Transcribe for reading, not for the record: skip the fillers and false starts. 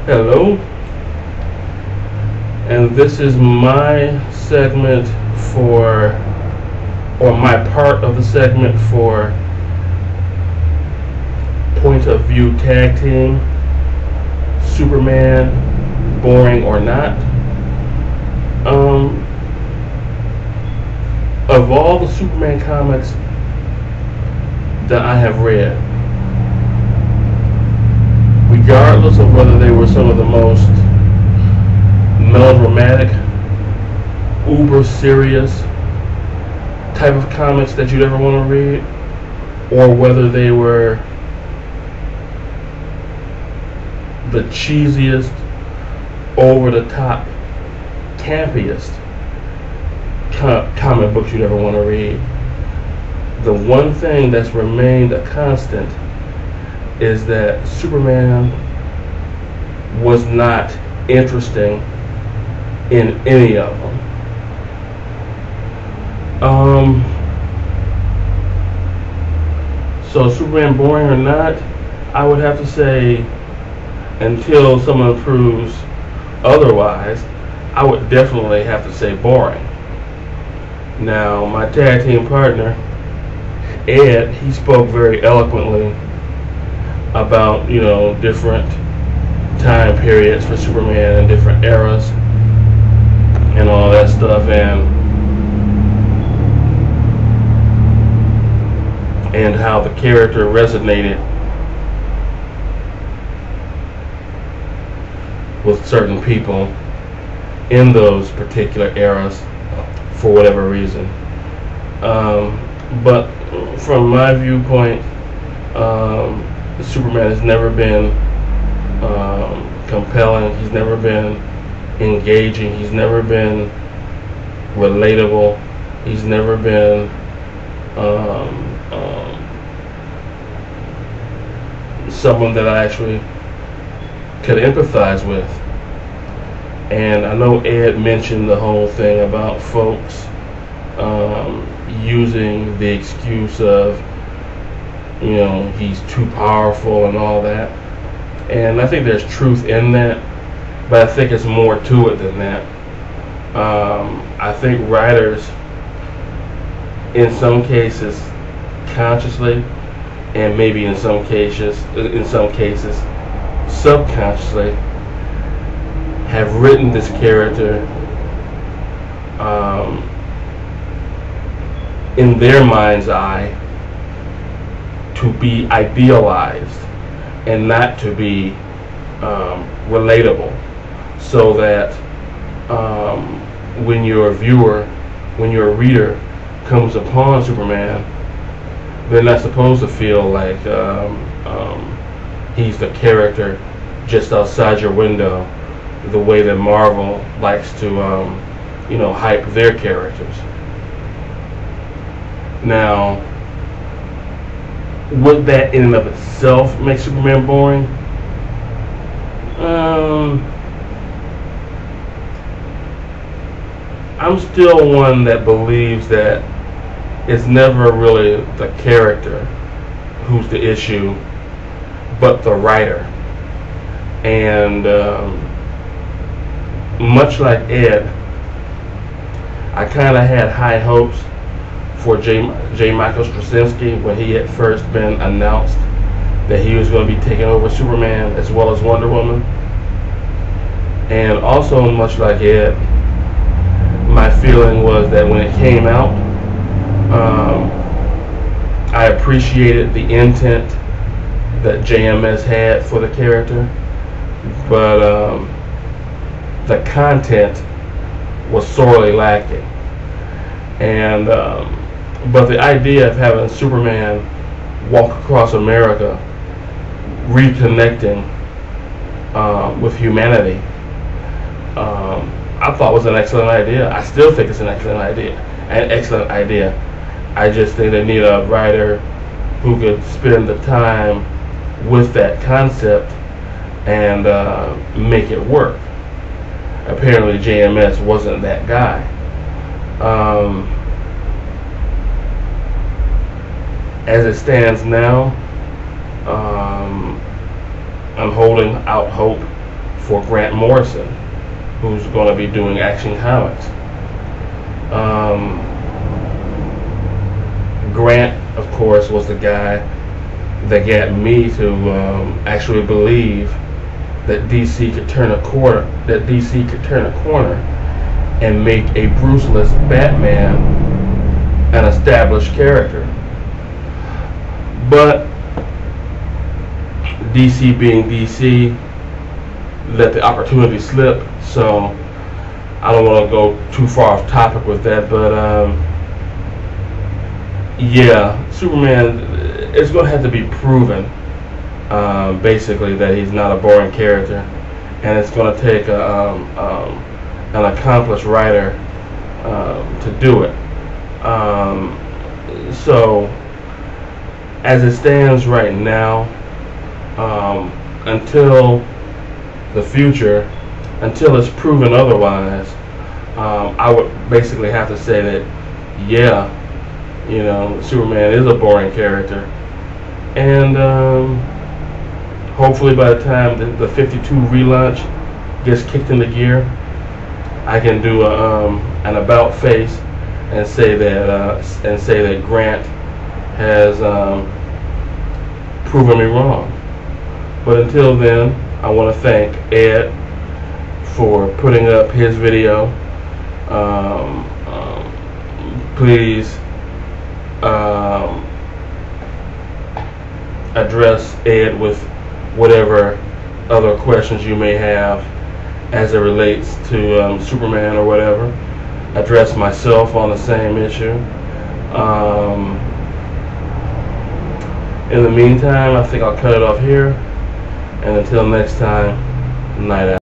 Hello, and this is my segment for, or my part of the segment for Point of View Tag Team, Superman, boring or not. Of all the Superman comics that I have read, regardless of whether they were some of the most melodramatic, uber serious type of comics that you'd ever want to read, or whether they were the cheesiest, over the top, campiest comic books you'd ever want to read, the one thing that's remained a constant is that Superman was not interesting in any of them. So Superman boring or not, I would have to say, until someone proves otherwise, I would definitely have to say boring. Now, my tag team partner, Ed, he spoke very eloquently about, different time periods for Superman and different eras and all that stuff, and how the character resonated with certain people in those particular eras for whatever reason. But from my viewpoint, Superman has never been compelling. He's never been engaging. He's never been relatable. He's never been someone that I actually could empathize with. And I know Ed mentioned the whole thing about folks using the excuse of, he's too powerful and all that. And I think there's truth in that, but I think it's more to it than that. I think writers, in some cases, consciously, and maybe in some cases, subconsciously, have written this character in their mind's eye to be idealized and not to be relatable, so that when your reader comes upon Superman, they're not supposed to feel like he's the character just outside your window, the way that Marvel likes to hype their characters. Now, would that in and of itself make Superman boring? I'm still one that believes that it's never really the character who's the issue, but the writer. And much like Ed, I kind of had high hopes for J. Michael Straczynski when he had first been announced that he was going to be taking over Superman as well as Wonder Woman. And also, much like Ed, my feeling was that when it came out, I appreciated the intent that JMS had for the character, but the content was sorely lacking. And but the idea of having Superman walk across America, reconnecting with humanity, I thought was an excellent idea. I still think it's an excellent idea. I just think they need a writer who could spend the time with that concept and make it work. Apparently JMS wasn't that guy. As it stands now, I'm holding out hope for Grant Morrison, who's going to be doing Action Comics. Grant, of course, was the guy that got me to actually believe that DC could turn a corner. And make a Bruceless Batman an established character. But DC being DC, let the opportunity slip, so I don't want to go too far off topic with that, but yeah, Superman, it's going to have to be proven, basically, that he's not a boring character, and it's going to take an accomplished writer to do it. So, as it stands right now, until the future, until it's proven otherwise, I would basically have to say that, yeah, you know, Superman is a boring character, and hopefully by the time the 52 relaunch gets kicked into gear, I can do an about face and say that Grant has proven me wrong. But until then, I want to thank Ed for putting up his video. Please address Ed with whatever other questions you may have as it relates to Superman or whatever. Address myself on the same issue. In the meantime, I think I'll cut it off here. And until next time, night out.